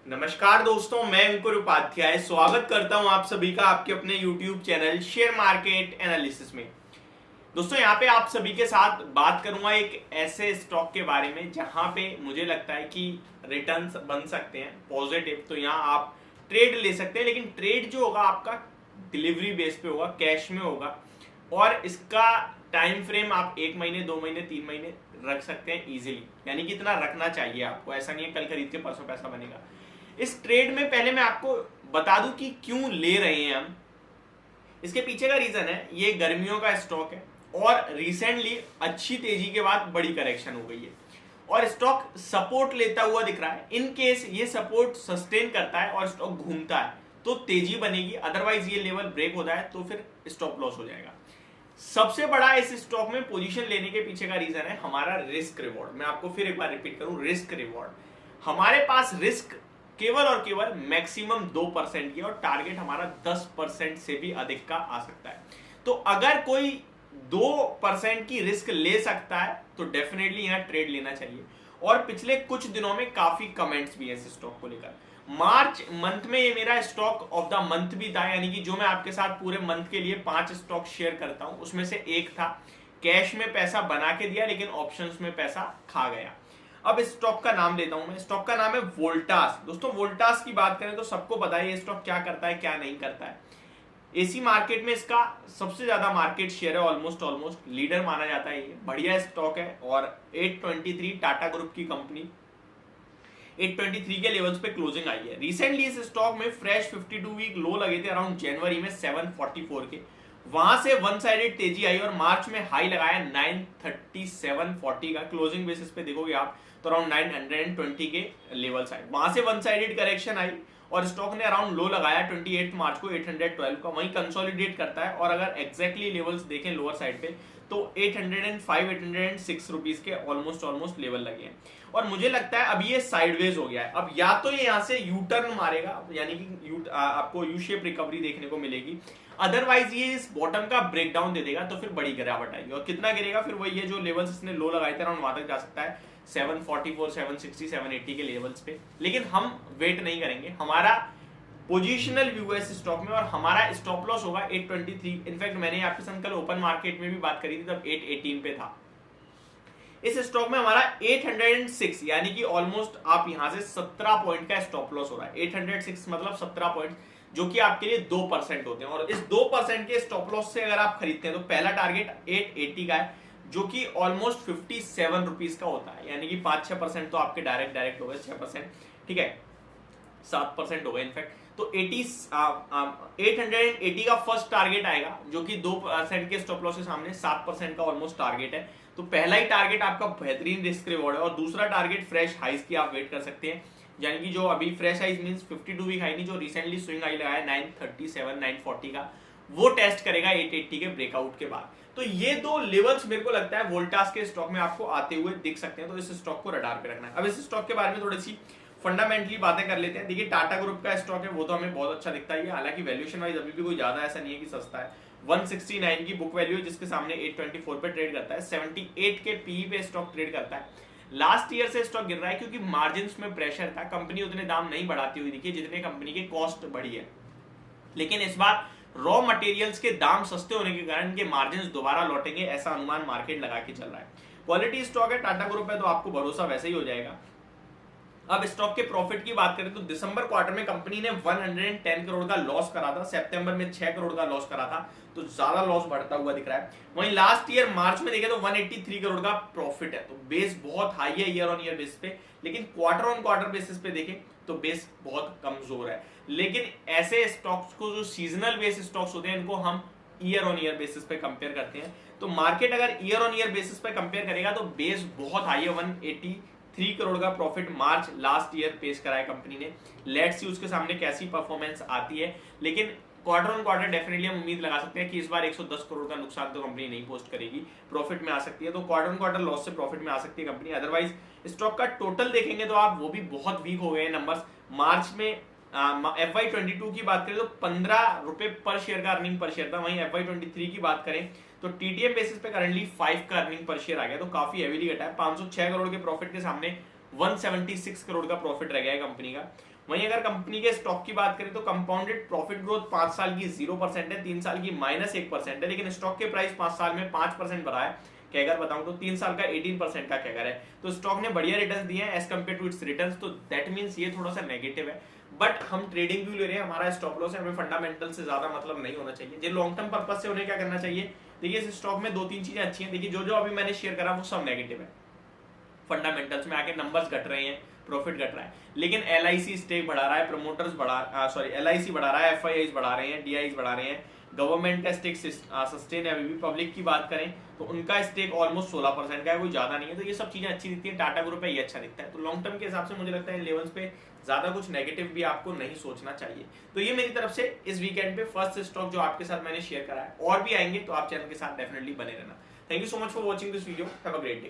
नमस्कार दोस्तों, मैं अंकुर उपाध्याय स्वागत करता हूं आप सभी का आपके अपने YouTube channel share market analysis में। दोस्तों यहाँ पे आप सभी के साथ बात करूंगा एक ऐसे स्टॉक के बारे में जहां पे मुझे लगता है कि रिटर्न्स बन सकते हैं पॉजिटिव। तो यहाँ आप ट्रेड ले सकते हैं, लेकिन ट्रेड जो होगा आपका डिलीवरी बेस पे होगा, कैश में होगा, और इसका टाइम फ्रेम आप 1 महीने 2 महीने 3 महीने रख सकते हैं इजीली। यानी कि इतना रखना चाहिए आपको, ऐसा नहीं है कल खरीद के परसों पैसा बनेगा। इस ट्रेड में पहले मैं आपको बता दूं कि क्यों ले रहे हैं हम। इसके पीछे का रीजन है, ये गर्मियों का स्टॉक है और रिसेंटली अच्छी तेजी के बाद बड़ी करेक्शन हो गई है और स्टॉक सपोर्ट लेता हुआ दिख रहा है। इन केस ये सपोर्ट सस्टेन करता है और स्टॉक घूमता है तो तेजी बनेगी, अदरवाइज ये लेवल ब्रेक होता है तो फिर स्टॉप लॉस हो जाएगा। सबसे बड़ा इस स्टॉक में पोजीशन लेने के पीछे का रीजन है हमारा रिस्क रिवॉर्ड। मैं आपको फिर एक बार रिपीट करूं, रिस्क रिवॉर्ड। हमारे पास रिस्क केवल और केवल मैक्सिमम 2% की और टारगेट हमारा 10% से भी अधिक का आ सकता है। तो अगर कोई 2% की रिस्क ले सकता है तो डेफिनेटली यहां ट्रेड लेना चाहिए। और पिछले कुछ दिनों में काफी कमेंट्स भी हैं इस स्टॉक को लेकर। मार्च मंथ में ये मेरा स्टॉक ऑफ द मंथ भी था, यानी कि जो मैं आपके साथ पूरे मंथ के लिए 5 स्टॉक शेयर करता हूं उसमें से एक था। कैश में पैसा बना के दिया लेकिन ऑप्शंस में पैसा खा गया। अब इस स्टॉक का नाम लेता हूं मैं। स्टॉक का नाम है वोल्टास। दोस्तों वोल्टास की बात करें तो सबको पता है ये स्टॉक क्या करता है क्या नहीं करता है। एसी मार्केट में इसका सबसे ज्यादा मार्केट शेयर है, ऑलमोस्ट लीडर माना जाता है। ये बढ़िया स्टॉक है और 823 टाटा ग्रुप की कंपनी 823 के लेवल्स पे क्लोजिंग आई है। रिसेंटली इस स्टॉक में फ्रेश 52 वीक लो लगे थे अराउंड जनवरी में 744 के, वहां से वन साइडेड तेजी आई और मार्च में हाई लगाया 937.40 का। क्लोजिंग बेसिस पे देखोगे आप तो अराउंड 920 के लेवल्स आए। वहां से वन साइडेड करेक्शन आई और स्टॉक ने अराउंड लो लगाया 28 मार्च को 812 का, वहीं कंसोलिडेट करता है। और अगर एग्जैक्टली लेवल्स देखें लोअर साइड पे तो 805 806 रुपीज के ऑलमोस्ट लेवल लगे हैं। और मुझे लगता है अभी ये साइडवेज हो गया है। अब या तो ये यहां से यू टर्न मारेगा, यानी कि आपको यू शेप रिकवरी देखने को मिलेगी, अदरवाइज ये इस बॉटम का ब्रेकडाउन दे देगा तो फिर बड़ी गिरावट आएगी। और कितना गिरेगा फिर वही है जो लेवल्स इसने लो लगाए थे अराउंड वहां तक जा सकता है 744 760 780 के लेवल्स पे। लेकिन हम वेट नहीं करेंगे, हमारा पोजिशनल व्यू है इस स्टॉक में और हमारा स्टॉप लॉस होगा 823। इनफैक्ट मैंने आपके साथ कल ओपन मार्केट में भी बात करी थी तब 818 पे था। इस स्टॉक में हमारा 806 यानी कि ऑलमोस्ट आप यहां से 17 पॉइंट का स्टॉप लॉस हो रहा है। 806 मतलब 17 पॉइंट जो कि आपके लिए 2% होते हैं। और इस 2% के स्टॉप लॉस से अगर आप खरीदते हैं तो पहला टारगेट 880 का है जो कि ऑलमोस्ट 57 रुपीज का होता है, यानी कि 5-6% तो आपके डायरेक्ट हो गए, 6% ठीक है, 7% हो गए इनफैक्ट। तो 880 का फर्स्ट टारगेट आएगा जो कि 2% के स्टॉप लॉस के सामने 7% का ऑलमोस्ट टारगेट है। तो पहला ही टारगेट आपका बेहतरीन रिस्क रिवॉर्ड है और दूसरा टारगेट फ्रेश हाइज की आप वेट कर सकते हैं, यानी कि जो अभी fresh highs means 52 week high नहीं, जो रिसेंटली स्विंग हाई लगाया 937 940 का, वो टेस्ट करेगा 880 के ब्रेकआउट के बाद। तो ये दो लेवल्स मेरे को लगता है वोल्टास के स्टॉक में आपको आते हुए दिख सकते हैं, तो इस स्टॉक को रडार पे रखना है। अब इस स्टॉक के बारे में थोड़ी सी फंडामेंटली बातें कर लेते हैं। देखिए टाटा ग्रुप का स्टॉक है वो तो हमें बहुत अच्छा दिखता है, हालांकि वैल्यूएशन वाइज अभी भी कोई ज्यादा ऐसा नहीं है कि सस्ता है। 169 की बुक वैल्यू जिसके सामने 824 पे ट्रेड करता है, 78 के पीई पे स्टॉक ट्रेड करता है। लास्ट ईयर से स्टॉक गिर रहा है क्योंकि मार्जिन में प्रेशर था, कंपनी उतने दाम नहीं बढ़ाती हुई दिखी जितने कंपनी की कॉस्ट बढ़ी है। लेकिन इस बार रॉ मटेरियल्स के दाम सस्ते होने के कारण के मार्जिन दोबारा लौटेंगे, ऐसा अनुमान मार्केट लगा के चल रहा है। क्वालिटी स्टॉक है, टाटा ग्रुप है, तो आपको भरोसा वैसे ही हो जाएगा। अब स्टॉक के प्रॉफिट की बात करें तो दिसंबर क्वार्टर में कंपनी ने 110 करोड़ का लॉस करा था, सितंबर में 6 करोड़ का लॉस करा था, तो ज्यादा लॉस बढ़ता हुआ दिख रहा है। वहीं लास्ट ईयर मार्च में देखें तो 183 करोड़ का प्रॉफिट है, तो बेस बहुत हाई है ईयर ऑन ईयर बेस पे। लेकिन क्वार्टर ऑन क्वार्टर बेसिस पे देखें तो बेस बहुत कमजोर है। लेकिन ऐसे स्टॉक्स को जो सीजनल बेस स्टॉक्स होते हैं इनको हम ईयर ऑन ईयर बेसिस पे कंपेयर करते हैं। तो मार्केट अगर ईयर ऑन ईयर बेसिस पे कंपेयर करेगा तो बेस बहुत हाई है। 183 करोड़ का प्रॉफिट मार्च लास्ट ईयर पेश करा है कंपनी ने। लेट्स सी उसके सामने कैसी परफॉर्मेंस आती है, लेकिन क्वार्टर ऑन क्वार्टर डेफिनेटली हम उम्मीद लगा सकते हैं कि इस बार 110 करोड़ का नुकसान तो कंपनी नहीं पोस्ट करेगी, प्रॉफिट में आ सकती है। तो क्वार्टर ऑन क्वार्टर लॉस से प्रॉफिट में आ सकती है कंपनी। अदरवाइज स्टॉक का टोटल देखेंगे तो आप वो भी बहुत वीक हो गए हैं नंबर्स। मार्च में FY22 की बात करें तो 15 रुपए पर शेयर का अर्निंग पर शेयर था, वहीं FY23 की बात करें तो TTM बेसिस पे करंटली 5 का अर्निंग पर शेयर आ गया, तो काफी हेवीली घटा है। 506 करोड़ के प्रॉफिट के सामने 176 करोड़ का प्रॉफिट रह गया है कंपनी का। वहीं अगर कंपनी के स्टॉक की बात करें तो कंपाउंडेड प्रॉफिट ग्रोथ 5 साल की 0% है, 3 साल की -1% है, लेकिन स्टॉक के प्राइस 5 साल में 5% बढ़ा है। कैगर बताऊं तो 3 साल का 18% का कैगर है, तो स्टॉक ने बढ़िया रिटर्न्स दिए हैं as compared to its returns, तो दैट मींस ये थोड़ा सा नेगेटिव है। बट हम ट्रेडिंग व्यू ले रहे हैं, हमारा स्टॉप लॉस है, हमें फंडामेंटल से ज्यादा मतलब नहीं होना चाहिए। जो लॉन्ग टर्म पर्पज से उन्हें क्या करना चाहिए, देखिए इस स्टॉक में 2-3 चीजें अच्छी हैं। देखिए जो अभी मैंने शेयर करा वो सब नेगेटिव है, फंडामेंटल्स में आके नंबर्स घट रहे हैं, प्रॉफिट घट रहा है, लेकिन LIC स्टेक बढ़ा रहा है, प्रमोटर्स LIC बढ़ा रहा है, FIIs बढ़ा रहे हैं, DIs बढ़ा रहे हैं, गवर्नमेंट का स्टेक सस्टेन है। अभी भी पब्लिक की बात करें तो उनका स्टेक ऑलमोस्ट 16% का है, कोई ज्यादा नहीं है, तो ये सब चीजें अच्छी दिखती है। टाटा ग्रुप है, ये अच्छा दिखता है, तो लॉन्ग टर्म के हिसाब से मुझे लगता है इन लेवल्स पे ज्यादा कुछ नेगेटिव भी आपको नहीं सोचना चाहिए। तो ये मेरी तरफ से इस वीकेंड पे फर्स्ट स्टॉक जो आपके साथ मैंने शेयर करा है, और भी आएंगे तो आप चैनल के साथ डेफिनेटली बने रहना। Thank you so much for watching this video, have a great day.